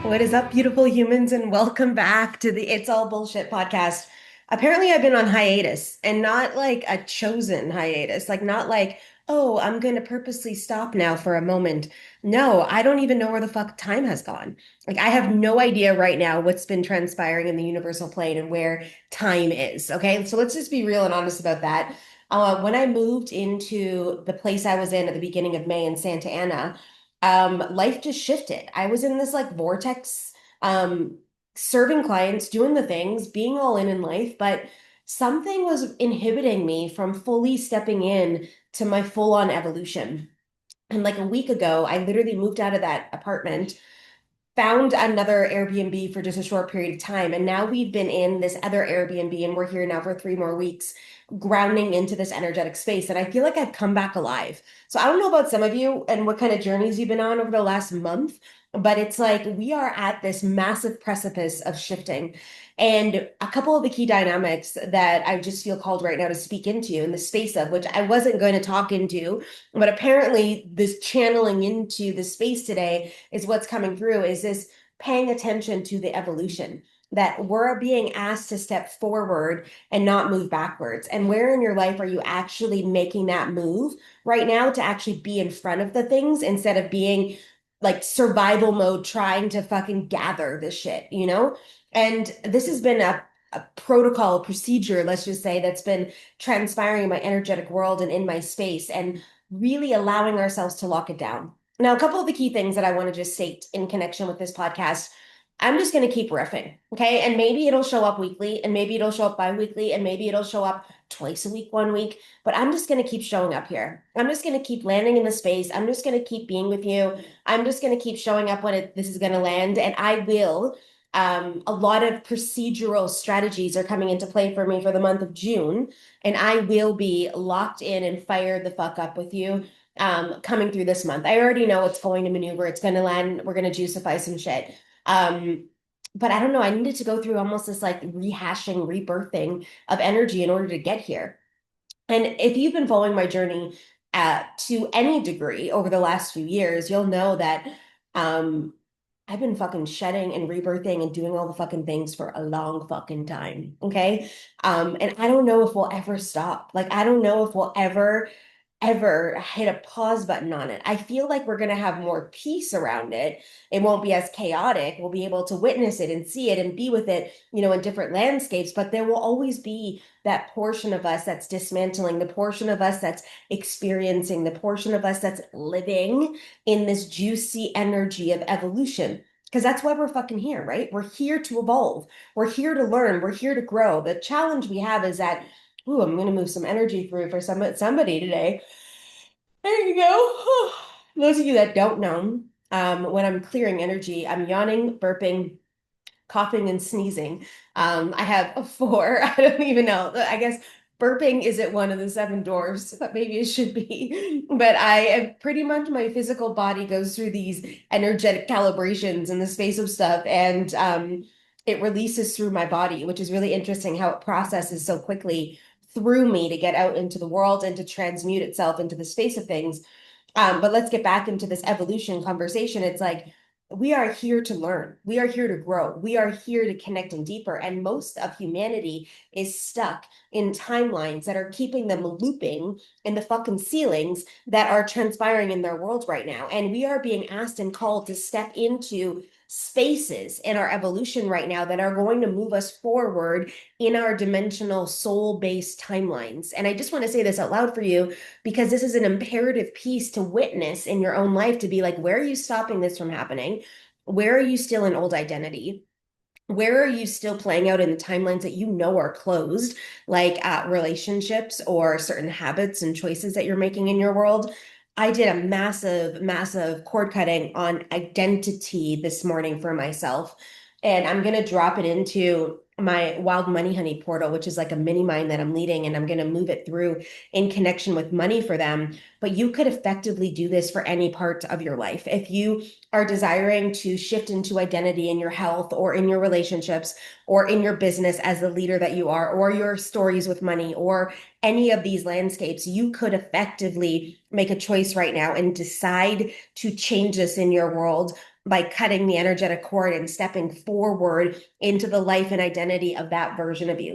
What is up, beautiful humans, and welcome back to the It's All Bullshit podcast. Apparently, I've been on hiatus and not like a chosen hiatus, like not like, oh, I'm going to purposely stop now for a moment. No, I don't even know where the fuck time has gone. Like, I have no idea right now what's been transpiring in the universal plane and where time is. Okay, so let's just be real and honest about that. When I moved into the place I was in at the beginning of May in Santa Ana, life just shifted. I was in this like vortex, um, serving clients, doing the things, being all in life, but something was inhibiting me from fully stepping in to my full-on evolution. And like a week ago, I literally moved out of that apartment, found another Airbnb for just a short period of time. And now we've been in this other Airbnb and we're here now for 3 more weeks, grounding into this energetic space. And I feel like I've come back alive. So I don't know about some of you and what kind of journeys you've been on over the last month, but it's like we are at this massive precipice of shifting. And a couple of the key dynamics that I just feel called right now to speak into in the space of, which I wasn't going to talk into, but apparently this channeling into the space today is what's coming through is this paying attention to the evolution that we're being asked to step forward and not move backwards. And where in your life are you actually making that move right now to actually be in front of the things instead of being like survival mode, trying to fucking gather the shit, you know? And this has been a protocol, a procedure, let's just say, that's been transpiring in my energetic world and in my space, and really allowing ourselves to lock it down. Now, a couple of the key things that I want to just state in connection with this podcast, I'm just going to keep riffing, okay? And maybe it'll show up weekly, and maybe it'll show up bi-weekly, and maybe it'll show up twice a week, 1 week, but I'm just going to keep showing up here. I'm just going to keep landing in the space. I'm just going to keep being with you. I'm just going to keep showing up when this is going to land, and I will. A lot of procedural strategies are coming into play for me for the month of June, and I will be locked in and fired the fuck up with you coming through this month. I already know it's going to maneuver, it's going to land, we're going to juicify some shit. Um, but I don't know, I needed to go through almost this like rehashing, rebirthing of energy in order to get here. And if you've been following my journey to any degree over the last few years, you'll know that um, I've been fucking shedding and rebirthing and doing all the fucking things for a long fucking time. Okay. And I don't know if we'll ever stop. Like, I don't know if we'll ever hit a pause button on it. I feel like we're going to have more peace around it. It won't be as chaotic. We'll be able to witness it and see it and be with it, in different landscapes, but there will always be that portion of us that's dismantling, the portion of us that's experiencing, the portion of us that's living in this juicy energy of evolution. Because that's why we're fucking here, right? We're here to evolve. We're here to learn. We're here to grow. The challenge we have is that, ooh, I'm going to move some energy through for somebody today. There you go. Those of you that don't know, when I'm clearing energy, I'm yawning, burping, coughing, and sneezing. I have four. I don't even know. I guess burping isn't one of the seven dwarfs, but maybe it should be. But I am pretty much my physical body goes through these energetic calibrations in the space of stuff, and it releases through my body, which is really interesting how it processes so quickly through me to get out into the world and to transmute itself into the space of things. But let's get back into this evolution conversation. It's like we are here to learn. We are here to grow. We are here to connect in deeper. And most of humanity is stuck in timelines that are keeping them looping in the fucking ceilings that are transpiring in their world right now. And we are being asked and called to step into spaces in our evolution right now that are going to move us forward in our dimensional soul-based timelines. And I just want to say this out loud for you because this is an imperative piece to witness in your own life, to be like, where are you stopping this from happening? Where are you still in old identity? Where are you still playing out in the timelines that you know are closed, like relationships or certain habits and choices that you're making in your world? I did a massive, massive cord cutting on identity this morning for myself. And I'm going to drop it into my Wild Money Honey portal, which is like a mini mind that I'm leading, and I'm going to move it through in connection with money for them. But you could effectively do this for any part of your life. If you are desiring to shift into identity in your health or in your relationships or in your business as the leader that you are, or your stories with money, or any of these landscapes, you could effectively make a choice right now and decide to change this in your world by cutting the energetic cord and stepping forward into the life and identity of that version of you.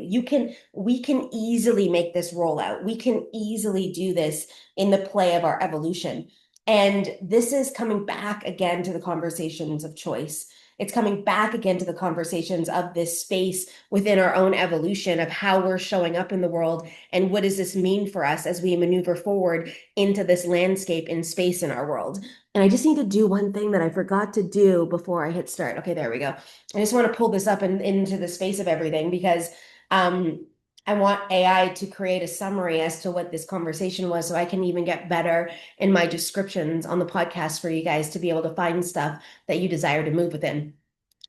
We can easily make this roll out. We can easily do this in the play of our evolution. And this is coming back again to the conversations of choice. It's coming back again to the conversations of this space within our own evolution of how we're showing up in the world and what does this mean for us as we maneuver forward into this landscape in space in our world. And I just need to do one thing that I forgot to do before I hit start. Okay, there we go. I just want to pull this up into the space of everything because um, I want AI to create a summary as to what this conversation was so I can even get better in my descriptions on the podcast for you guys to be able to find stuff that you desire to move within.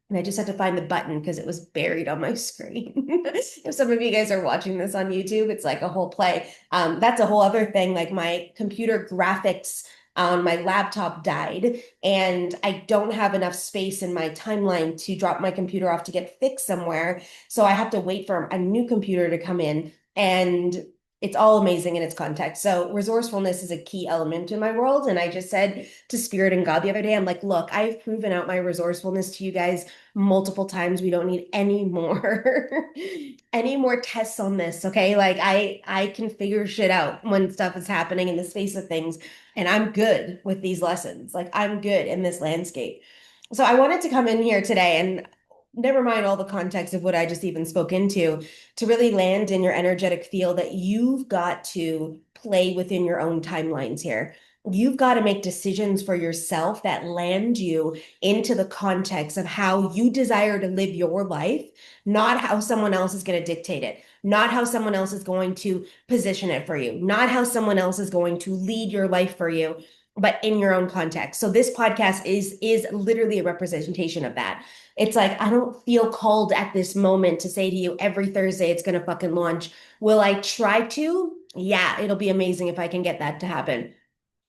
And I just had to find the button because it was buried on my screen. If some of you guys are watching this on YouTube, it's like a whole play. That's a whole other thing. Like my computer graphics on my laptop died, and I don't have enough space in my timeline to drop my computer off to get fixed somewhere. So I have to wait for a new computer to come in. And it's all amazing in its context. So resourcefulness is a key element in my world. And I just said to Spirit and God the other day, I'm like, look, I've proven out my resourcefulness to you guys multiple times. We don't need any more any more tests on this. Okay. Like I can figure shit out when stuff is happening in the space of things. And I'm good with these lessons. Like I'm good in this landscape. So I wanted to come in here today and never mind all the context of what I just even spoke into to really land in your energetic field that you've got to play within your own timelines here. You've got to make decisions for yourself that land you into the context of how you desire to live your life, not how someone else is going to dictate it, not how someone else is going to position it for you, not how someone else is going to lead your life for you, but in your own context. So this podcast is literally a representation of that. It's like, I don't feel called at this moment to say to you every Thursday it's going to fucking launch. Will I try to? Yeah, it'll be amazing if I can get that to happen.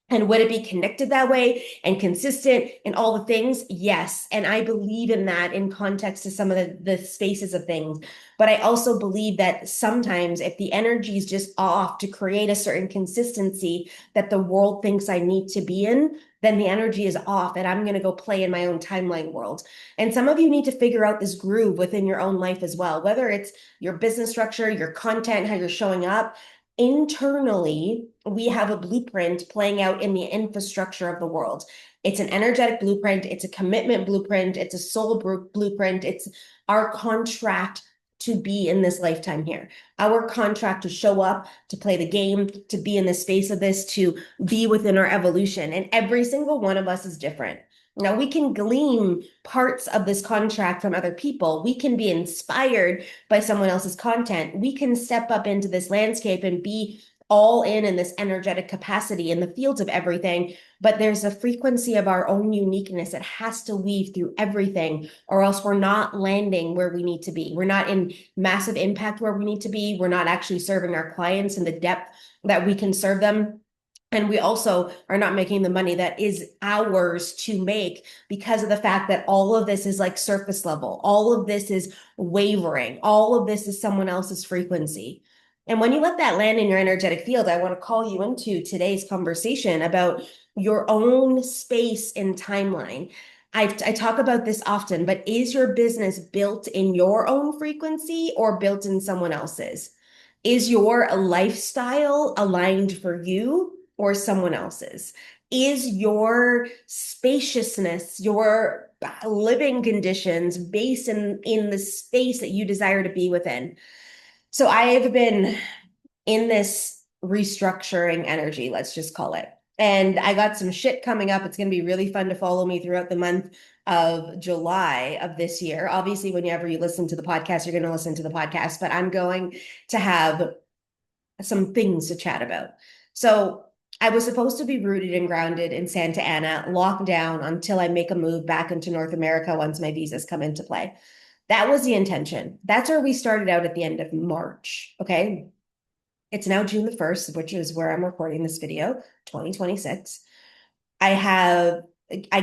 And would it be connected that way and consistent and all the things? Yes. And I believe in that in context to some of the spaces of things. But I also believe that sometimes if the energy is just off to create a certain consistency that the world thinks I need to be in, then the energy is off and I'm going to go play in my own timeline world. And some of you need to figure out this groove within your own life as well, whether it's your business structure, your content, how you're showing up internally, we have a blueprint playing out in the infrastructure of the world. It's an energetic blueprint, it's a commitment blueprint, it's a soul blueprint, it's our contract to be in this lifetime here. Our contract to show up, to play the game, to be in the space of this, to be within our evolution. And every single one of us is different. Now, we can glean parts of this contract from other people. We can be inspired by someone else's content. We can step up into this landscape and be all in this energetic capacity in the fields of everything. But there's a frequency of our own uniqueness that has to weave through everything, or else we're not landing where we need to be. We're not in massive impact where we need to be. We're not actually serving our clients in the depth that we can serve them. And we also are not making the money that is ours to make because of the fact that all of this is like surface level. All of this is wavering. All of this is someone else's frequency. And when you let that land in your energetic field, I want to call you into today's conversation about your own space and timeline. I talk about this often, but is your business built in your own frequency or built in someone else's? Is your lifestyle aligned for you or someone else's? Is your spaciousness, your living conditions based in the space that you desire to be within? So I have been in this restructuring energy, let's just call it. And I got some shit coming up. It's going to be really fun to follow me throughout the month of July of this year. Obviously, whenever you listen to the podcast, you're going to listen to the podcast, but I'm going to have some things to chat about. So I was supposed to be rooted and grounded in Santa Ana, locked down until I make a move back into North America once my visas come into play. That was the intention. That's where we started out at the end of March. Okay. It's now June the 1st, which is where I'm recording this video, 2026. I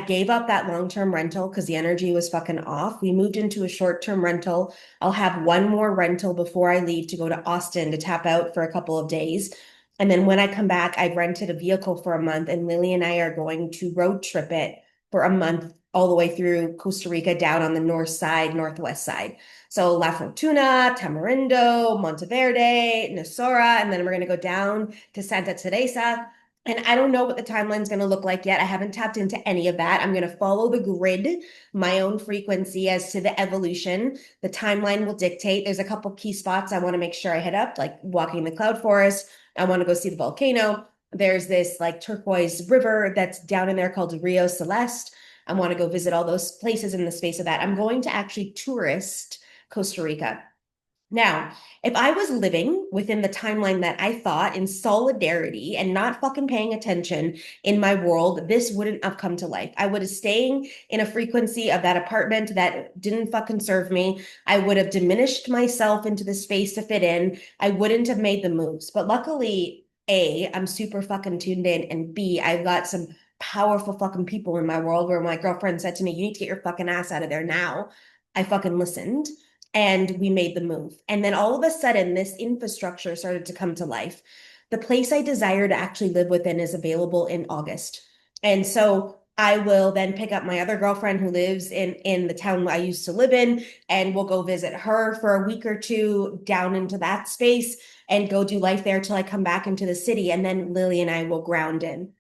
gave up that long-term rental because the energy was fucking off. We moved into a short-term rental. I'll have one more rental before I leave to go to Austin to tap out for a couple of days. And then when I come back, I've rented a vehicle for a month, and Lily and I are going to road trip it for a month all the way through Costa Rica down on the north side, northwest side. So La Fortuna, Tamarindo, Monteverde, Nosora, and then we're going to go down to Santa Teresa. And I don't know what the timeline's going to look like yet. I haven't tapped into any of that. I'm going to follow the grid, my own frequency as to the evolution. The timeline will dictate. There's a couple key spots I want to make sure I hit up, like walking the cloud forest. I want to go see the volcano. There's this like turquoise river that's down in there called Rio Celeste. I want to go visit all those places in the space of that. I'm going to actually tourist Costa Rica. Now, if I was living within the timeline that I thought in solidarity and not fucking paying attention in my world, this wouldn't have come to life. I would have staying in a frequency of that apartment that didn't fucking serve me. I would have diminished myself into the space to fit in. I wouldn't have made the moves. But luckily, A, I'm super fucking tuned in, and B, I've got some powerful fucking people in my world where my girlfriend said to me, "You need to get your fucking ass out of there now." I fucking listened and we made the move. And then all of a sudden, this infrastructure started to come to life. The place I desire to actually live within is available in August. And so I will then pick up my other girlfriend who lives in the town I used to live in, and we'll go visit her for a week or two down into that space and go do life there till I come back into the city. And then Lily and I will ground in.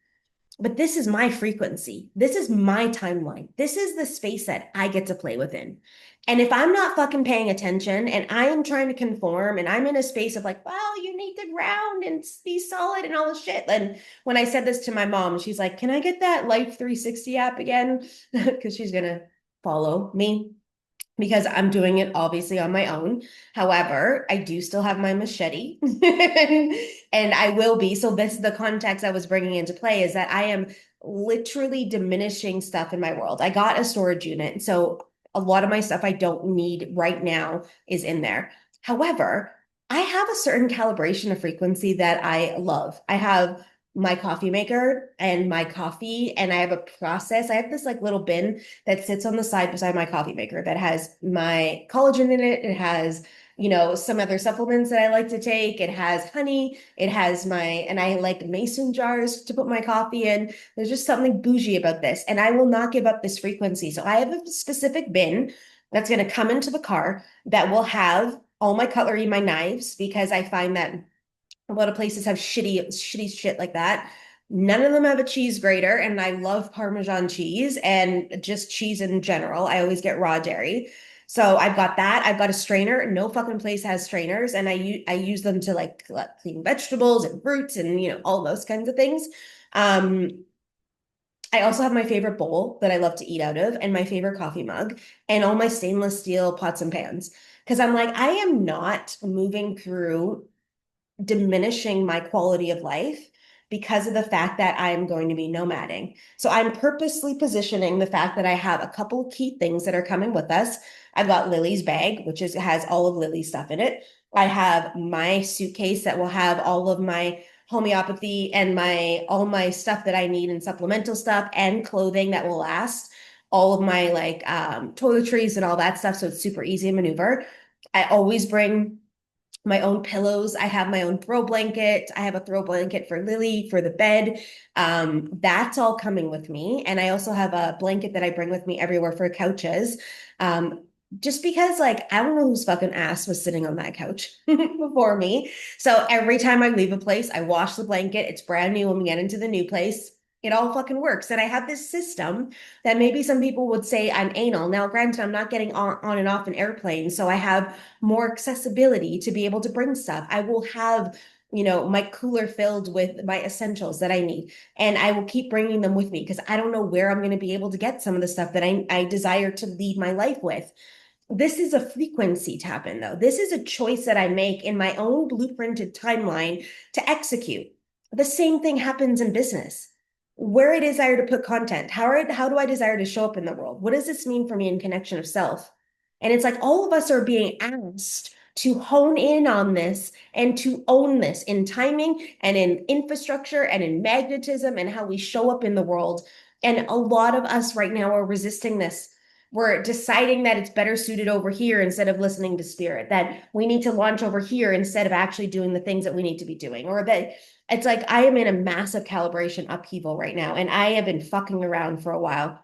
But this is my frequency. This is my timeline. This is the space that I get to play within. And if I'm not fucking paying attention and I am trying to conform and I'm in a space of like, well, you need to ground and be solid and all this shit. Then when I said this to my mom, she's like, can I get that Life 360 app again? Because she's going to follow me because I'm doing it obviously on my own. However, I do still have my machete and I will be. So this is the context I was bringing into play is that I am literally diminishing stuff in my world. I got a storage unit. So a lot of my stuff I don't need right now is in there. However, I have a certain calibration of frequency that I love. I have my coffee maker and my coffee, and I have a process. I have this like little bin that sits on the side beside my coffee maker that has my collagen in it. It has, some other supplements that I like to take. It has honey. It has and I like mason jars to put my coffee in. There's just something bougie about this. And I will not give up this frequency. So I have a specific bin that's going to come into the car that will have all my cutlery, my knives, because I find that a lot of places have shitty shit like that. None of them have a cheese grater, and I love Parmesan cheese and just cheese in general. I always get raw dairy. So I've got that. I've got a strainer. No fucking place has strainers, and I use them to like clean vegetables and fruits and all those kinds of things. Um, I also have my favorite bowl that I love to eat out of, and my favorite coffee mug, and all my stainless steel pots and pans. Because I'm like, I am not moving through diminishing my quality of life because of the fact that I'm going to be nomading. So I'm purposely positioning the fact that I have a couple of key things that are coming with us. I've got Lily's bag, which has all of Lily's stuff in it. I have my suitcase that will have all of my homeopathy and all my stuff that I need and supplemental stuff and clothing that will last. All of my like toiletries and all that stuff. So it's super easy to maneuver. I always bring my own pillows. I have my own throw blanket. I have a throw blanket for Lily for the bed. That's all coming with me. And I also have a blanket that I bring with me everywhere for couches. Just because like I don't know whose fucking ass was sitting on that couch before me. So every time I leave a place, I wash the blanket. It's brand new when we get into the new place. It all fucking works. And I have this system that maybe some people would say I'm anal. Now, granted, I'm not getting on and off an airplane, so I have more accessibility to be able to bring stuff. I will have, my cooler filled with my essentials that I need. And I will keep bringing them with me because I don't know where I'm going to be able to get some of the stuff that I desire to lead my life with. This is a frequency tap in, though. This is a choice that I make in my own blueprinted timeline to execute. The same thing happens in business. Where I desire to put content, how do I desire to show up in the world? What does this mean for me in connection of self? And it's like all of us are being asked to hone in on this and to own this in timing and in infrastructure and in magnetism and how we show up in the world. And a lot of us right now are resisting this. We're deciding that it's better suited over here instead of listening to spirit, that we need to launch over here instead of actually doing the things that we need to be doing, or that it's like I am in a massive calibration upheaval right now, and I have been fucking around for a while.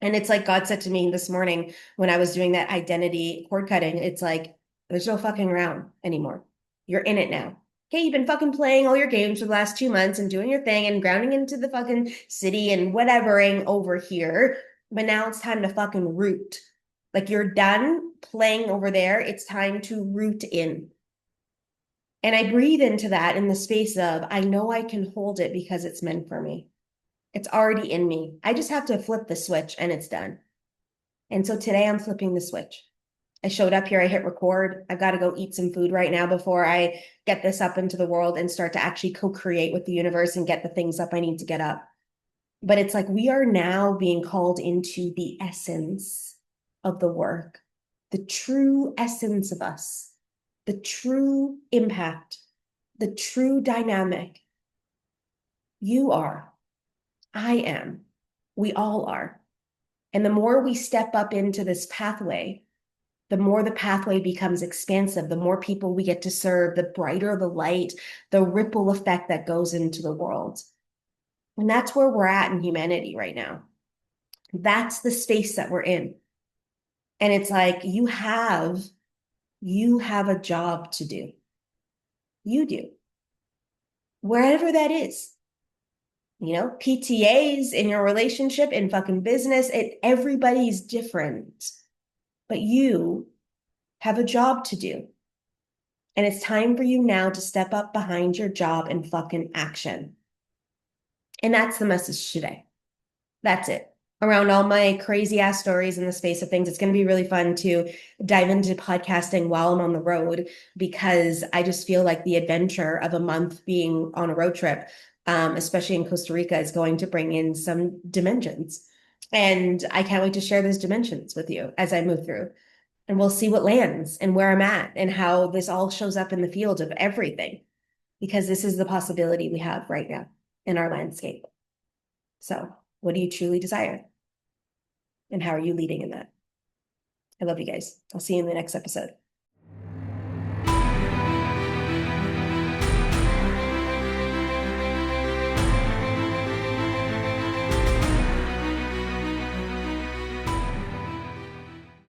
And it's like God said to me this morning when I was doing that identity cord cutting, it's like, there's no fucking around anymore. You're in it now. Okay, you've been fucking playing all your games for the last 2 months and doing your thing and grounding into the fucking city and whatevering over here. But now it's time to fucking root. Like you're done playing over there. It's time to root in. And I breathe into that in the space of, I know I can hold it because it's meant for me. It's already in me. I just have to flip the switch and it's done. And so today I'm flipping the switch. I showed up here, I hit record. I've got to go eat some food right now before I get this up into the world and start to actually co-create with the universe and get the things up I need to get up. But it's like we are now being called into the essence of the work, the true essence of us, the true impact, the true dynamic. You are, I am, we all are. And the more we step up into this pathway, the more the pathway becomes expansive, the more people we get to serve, the brighter the light, the ripple effect that goes into the world. And that's where we're at in humanity right now. That's the space that we're in. And it's like you have a job to do. You do. Wherever that is. PTAs in your relationship, in fucking business, everybody's different. But you have a job to do. And it's time for you now to step up behind your job and fucking action. And that's the message today. That's it. Around all my crazy ass stories in the space of things, it's going to be really fun to dive into podcasting while I'm on the road because I just feel like the adventure of a month being on a road trip, especially in Costa Rica, is going to bring in some dimensions. And I can't wait to share those dimensions with you as I move through. And we'll see what lands and where I'm at and how this all shows up in the field of everything, because this is the possibility we have right now in our landscape. So, what do you truly desire? And how are you leading in that? I love you guys. I'll see you in the next episode.